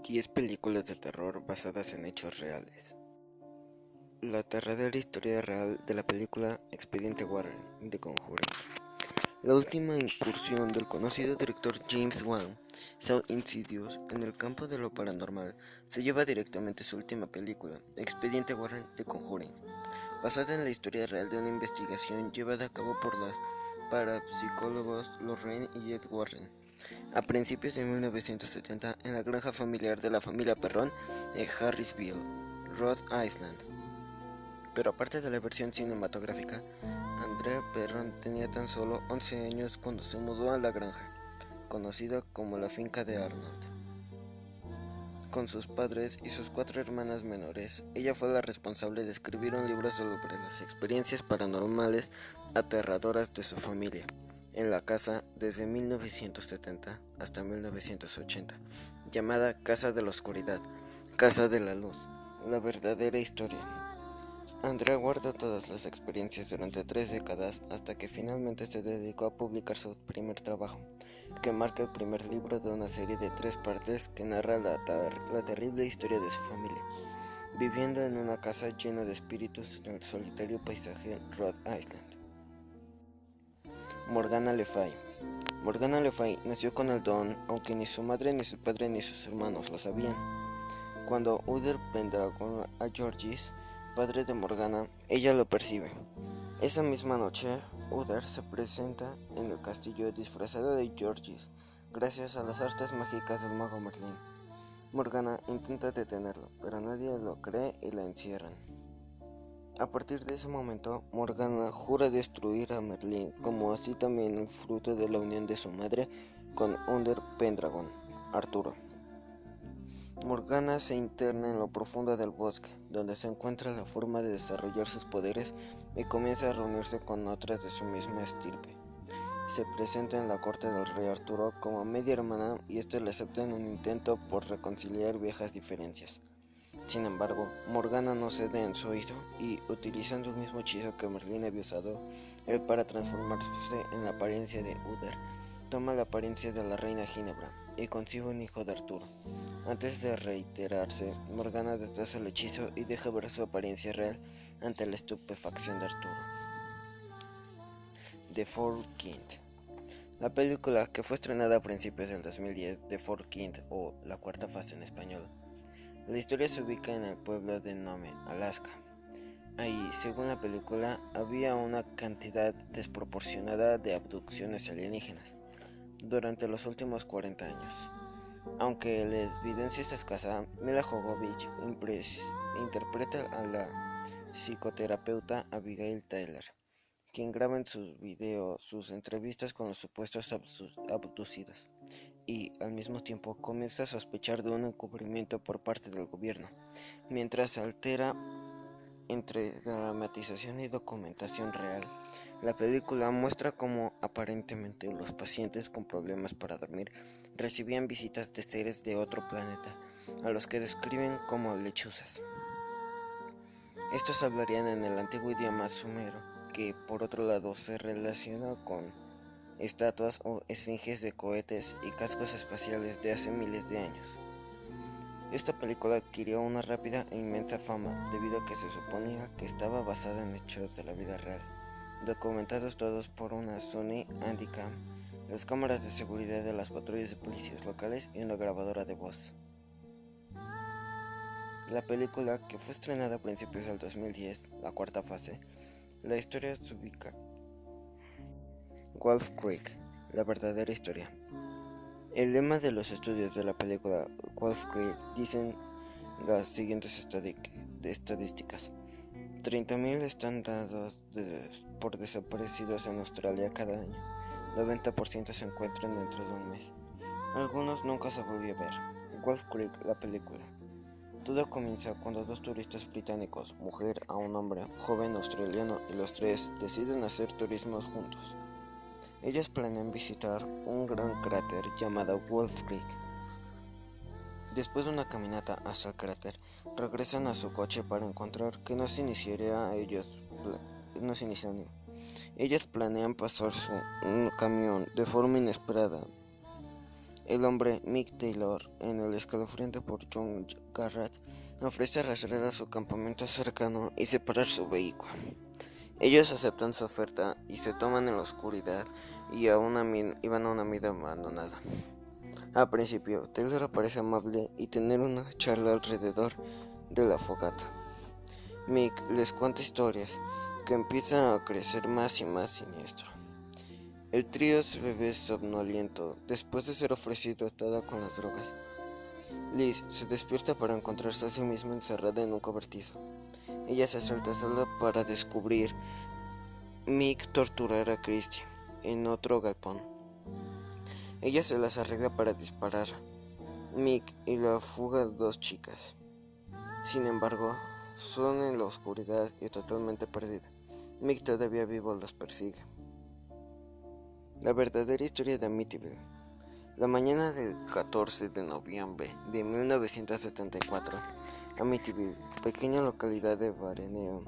10 películas de terror basadas en hechos reales. La aterradora historia real de la película Expediente Warren, de Conjuring. La última incursión del conocido director James Wan, Saw Insidious, en el campo de lo paranormal, se lleva directamente a su última película, Expediente Warren, de Conjuring, basada en la historia real de una investigación llevada a cabo por los parapsicólogos Lorraine y Ed Warren a principios de 1970 en la granja familiar de la familia Perron en Harrisville, Rhode Island. Pero aparte de la versión cinematográfica, Andrea Perron tenía tan solo 11 años cuando se mudó a la granja, conocida como la finca de Arnold. Con sus padres y sus 4 hermanas menores, ella fue la responsable de escribir un libro sobre las experiencias paranormales aterradoras de su familia en la casa desde 1970 hasta 1980, llamada Casa de la Oscuridad, Casa de la Luz, la verdadera historia. Andrea guardó todas las experiencias durante 3 décadas hasta que finalmente se dedicó a publicar su primer trabajo, que marca el primer libro de una serie de 3 partes que narra la terrible historia de su familia, viviendo en una casa llena de espíritus en el solitario paisaje Rhode Island. Morgana Le Fay. Morgana Le Fay nació con el don, aunque ni su madre, ni su padre, ni sus hermanos lo sabían. Cuando Uther Pendragon a Georges, padre de Morgana, ella lo percibe. Esa misma noche, Uther se presenta en el castillo disfrazado de Georges, gracias a las artes mágicas del mago Merlin. Morgana intenta detenerlo, pero nadie lo cree y la encierran. A partir de ese momento, Morgana jura destruir a Merlin, como así también el fruto de la unión de su madre con Uther Pendragon, Arturo. Morgana se interna en lo profundo del bosque, donde se encuentra la forma de desarrollar sus poderes y comienza a reunirse con otras de su misma estirpe. Se presenta en la corte del rey Arturo como media hermana y esto le acepta en un intento por reconciliar viejas diferencias. Sin embargo, Morgana no cede en su oído y, utilizando el mismo hechizo que Merlin había usado, él para transformarse en la apariencia de Uther, toma la apariencia de la reina Ginebra y concibe un hijo de Arturo. Antes de reiterarse, Morgana deshace el hechizo y deja ver su apariencia real ante la estupefacción de Arturo. The Fourth Kind. La película, que fue estrenada a principios del 2010, The Fourth Kind, o La Cuarta Fase en español. La historia se ubica en el pueblo de Nome, Alaska. Ahí, según la película, había una cantidad desproporcionada de abducciones alienígenas durante los últimos 40 años. Aunque la evidencia es escasa, Mila Jovovich interpreta a la psicoterapeuta Abigail Tyler, quien graba en sus videos sus entrevistas con los supuestos abducidos, y al mismo tiempo comienza a sospechar de un encubrimiento por parte del gobierno, mientras se altera entre dramatización y documentación real. La película muestra cómo aparentemente los pacientes con problemas para dormir recibían visitas de seres de otro planeta, a los que describen como lechuzas. Estos hablarían en el antiguo idioma sumero, que por otro lado se relaciona con estatuas o esfinges de cohetes y cascos espaciales de hace miles de años. Esta película adquirió una rápida e inmensa fama debido a que se suponía que estaba basada en hechos de la vida real, documentados todos por una Sony Handycam, las cámaras de seguridad de las patrullas de policías locales y una grabadora de voz. La película, que fue estrenada a principios del 2010, La Cuarta Fase, la historia se ubica Wolf Creek, la verdadera historia. El lema de los estudios de la película Wolf Creek dicen las siguientes estadísticas. 30.000 están dados por desaparecidos en Australia cada año. 90% se encuentran dentro de un mes. Algunos nunca se volvió a ver. Wolf Creek, la película. Todo comienza cuando 2 turistas británicos, mujer a un hombre joven australiano, y los 3 deciden hacer turismos juntos. Ellos planean visitar un gran cráter llamado Wolf Creek. Después de una caminata hasta el cráter, regresan a su coche para encontrar que no se iniciaría ellos planean pasar un camión de forma inesperada. el hombre Mick Taylor, en el escalofriante por John Garrett, ofrece rastrear a su campamento cercano y separar su vehículo. Ellos aceptan su oferta y se toman en la oscuridad y van a una mina abandonada. Al principio, Taylor parece amable y tener una charla alrededor de la fogata. Mick les cuenta historias que empiezan a crecer más y más siniestro. El trío se bebe somnoliento después de ser ofrecido atada con las drogas. Liz se despierta para encontrarse a sí misma encerrada en un cobertizo. Ella se suelta sola para descubrir Mick torturar a Christie en otro galpón. Ella se las arregla para disparar Mick y la fuga de dos chicas. Sin embargo, son en la oscuridad y totalmente perdida. Mick todavía vivo los persigue. La verdadera historia de Amityville. La mañana del 14 de noviembre de 1974, Amityville, pequeña localidad de Vareneo,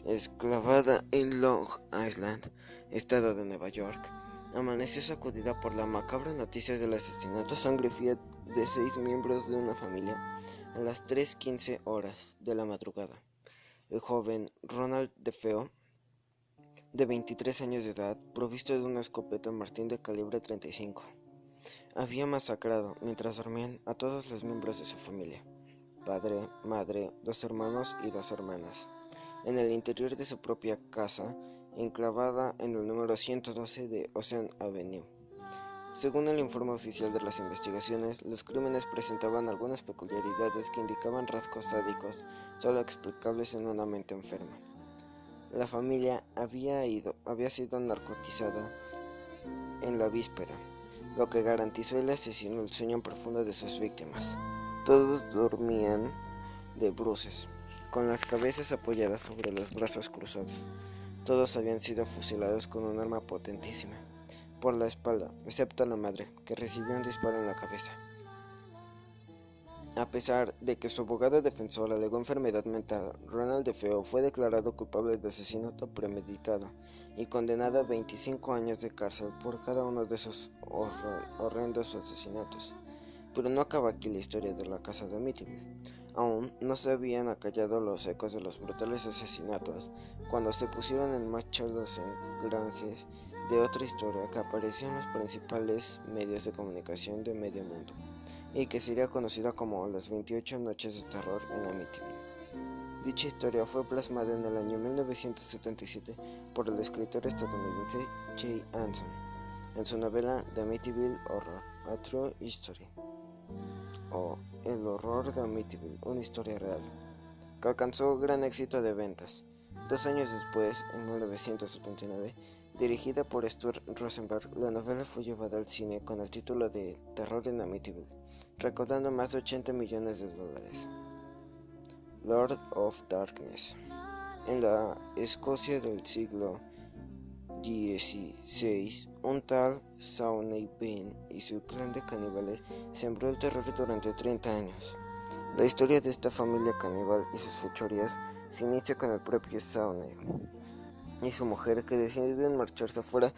enclavada en Long Island, estado de Nueva York, amaneció sacudida por la macabra noticia del asesinato a sangre fría de 6 miembros de una familia a las 3:15 horas de la madrugada. El joven Ronald DeFeo, de 23 años de edad, provisto de una escopeta Martín de calibre 35, había masacrado, mientras dormían, a todos los miembros de su familia: padre, madre, 2 hermanos y 2 hermanas, en el interior de su propia casa, enclavada en el número 112 de Ocean Avenue. Según el informe oficial de las investigaciones, los crímenes presentaban algunas peculiaridades que indicaban rasgos sádicos solo explicables en una mente enferma. La familia había sido narcotizada en la víspera, lo que garantizó el asesino el sueño profundo de sus víctimas. Todos dormían de bruces, con las cabezas apoyadas sobre los brazos cruzados. Todos habían sido fusilados con un arma potentísima por la espalda, excepto la madre, que recibió un disparo en la cabeza. A pesar de que su abogado defensor alegó enfermedad mental, Ronald DeFeo fue declarado culpable de asesinato premeditado y condenado a 25 años de cárcel por cada uno de esos horrendos asesinatos. Pero no acaba aquí la historia de la casa de Amityville. Aún no se habían acallado los ecos de los brutales asesinatos cuando se pusieron en marcha los engranajes de otra historia que apareció en los principales medios de comunicación de medio mundo y que sería conocida como las 28 noches de terror en Amityville. Dicha historia fue plasmada en el año 1977 por el escritor estadounidense Jay Anson en su novela The Amityville Horror, A True History, o El horror de Amityville, una historia real, que alcanzó gran éxito de ventas. 2 años después, en 1979, dirigida por Stuart Rosenberg, la novela fue llevada al cine con el título de Terror en Amityville, recaudando más de $80 millones. Lord of Darkness. En la Escocia del siglo XVI, un tal Sawney Bean y su clan de caníbales sembró el terror durante 30 años. La historia de esta familia caníbal y sus fechorías se inicia con el propio Sawney y su mujer, que deciden marcharse fuera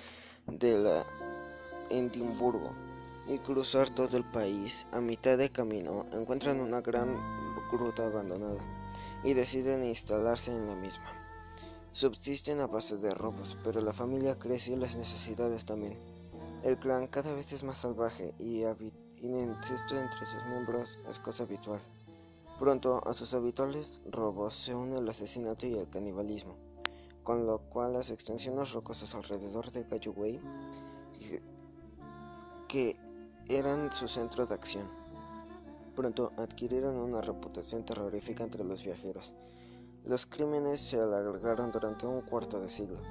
de la Edimburgo y cruzar todo el país. A mitad de camino encuentran una gran gruta abandonada y deciden instalarse en la misma. Subsisten a base de robos, pero la familia crece y las necesidades también. El clan cada vez es más salvaje y el incesto entre sus miembros es cosa habitual. Pronto a sus habituales robos se une el asesinato y el canibalismo, con lo cual las extensiones rocosas alrededor de Galloway, que eran su centro de acción, pronto adquirieron una reputación terrorífica entre los viajeros. Los crímenes se alargaron durante un cuarto de siglo,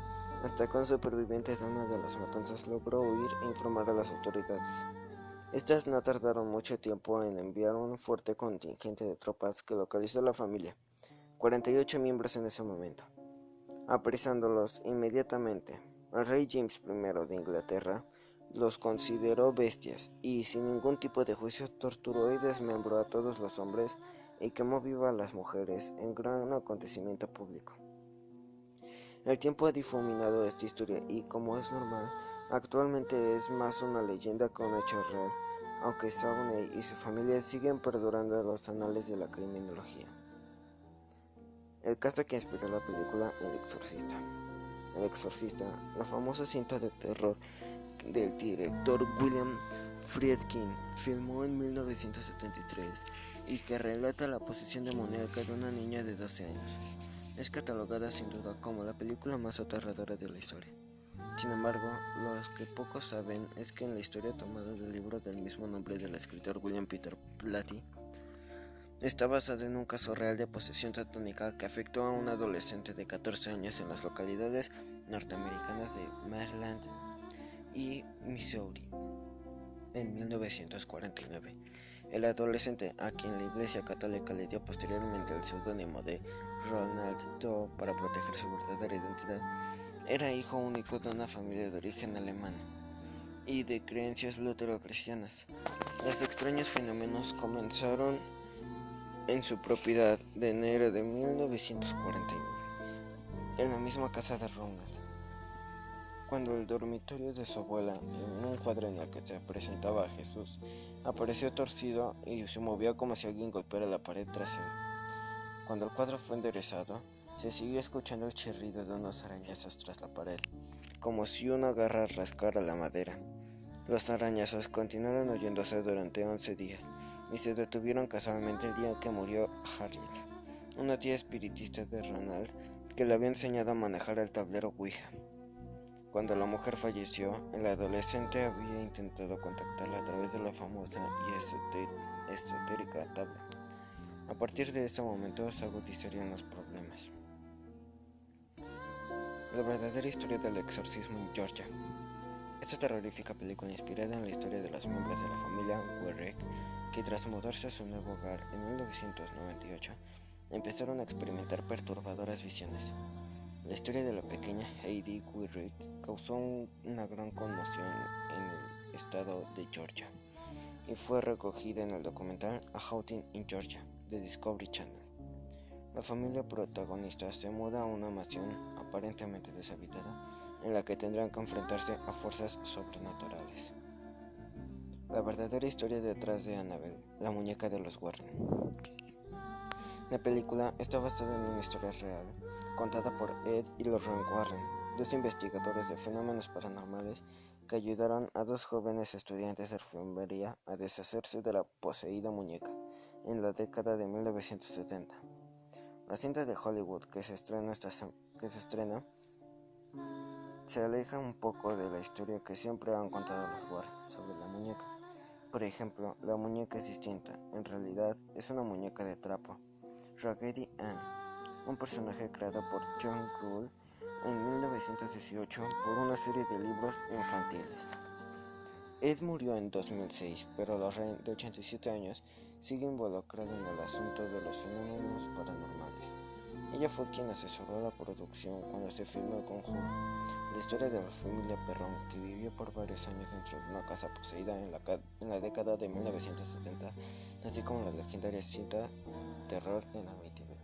hasta que un superviviente de una de las matanzas logró huir e informar a las autoridades. Estas no tardaron mucho tiempo en enviar un fuerte contingente de tropas que localizó a la familia, 48 miembros en ese momento. Apresándolos inmediatamente, el rey James I de Inglaterra los consideró bestias y, sin ningún tipo de juicio, torturó y desmembró a todos los hombres y quemó viva a las mujeres en gran acontecimiento público. El tiempo ha difuminado esta historia y, como es normal, actualmente es más una leyenda que un hecho real, aunque Sawney y su familia siguen perdurando en los anales de la criminología. El caso que inspiró la película El Exorcista. El Exorcista, la famosa cinta de terror del director William Friedkin, filmó en 1973 y que relata la posesión demoníaca de una niña de 12 años. Es catalogada sin duda como la película más aterradora de la historia. Sin embargo, lo que pocos saben es que en la historia tomada del libro del mismo nombre del escritor William Peter Blatty, está basada en un caso real de posesión satánica que afectó a un adolescente de 14 años en las localidades norteamericanas de Maryland y Missouri en 1949. El adolescente, a quien la Iglesia Católica le dio posteriormente el seudónimo de Ronald Doe para proteger su verdadera identidad, era hijo único de una familia de origen alemán y de creencias luterocristianas. Los extraños fenómenos comenzaron en su propiedad de enero de 1949, en la misma casa de Ronald, cuando el dormitorio de su abuela, en un cuadro en el que se presentaba a Jesús, apareció torcido y se movía como si alguien golpeara la pared tras él. Cuando el cuadro fue enderezado, se siguió escuchando el chirrido de unos arañazos tras la pared, como si una garra rascara la madera. Los arañazos continuaron oyéndose durante 11 días y se detuvieron casualmente el día que murió Harriet, una tía espiritista de Ronald que le había enseñado a manejar el tablero Ouija. Cuando la mujer falleció, el adolescente había intentado contactarla a través de la famosa y esotérica tabla. A partir de ese momento se agudizarían los problemas. La verdadera historia del exorcismo en Georgia. Esta terrorífica película inspirada en la historia de los miembros de la familia Warrick, que tras mudarse a su nuevo hogar en 1998, empezaron a experimentar perturbadoras visiones. La historia de la pequeña Heidi Warrick causó una gran conmoción en el estado de Georgia y fue recogida en el documental A Haunting in Georgia de Discovery Channel. La familia protagonista se muda a una mansión aparentemente deshabitada en la que tendrán que enfrentarse a fuerzas sobrenaturales. La verdadera historia detrás de Annabelle, la muñeca de los Warren. La película está basada en una historia real, contada por Ed y Lorraine Warren, dos investigadores de fenómenos paranormales que ayudaron a dos jóvenes estudiantes de enfermería a deshacerse de la poseída muñeca en la década de 1970. La cinta de Hollywood que se estrena se aleja un poco de la historia que siempre han contado los Warren sobre la muñeca. Por ejemplo, la muñeca es distinta, en realidad es una muñeca de trapo, Raggedy Ann, un personaje creado por John Gould en 1918 por una serie de libros infantiles. Ed murió en 2006, pero Lorraine, de 87 años, sigue involucrada en el asunto de los fenómenos paranormales. Ella fue quien asesoró la producción cuando se filmó El Conjuro, la historia de la familia Perron que vivió por varios años dentro de una casa poseída en la década de 1970, así como la legendaria cinta Terror en Amityville.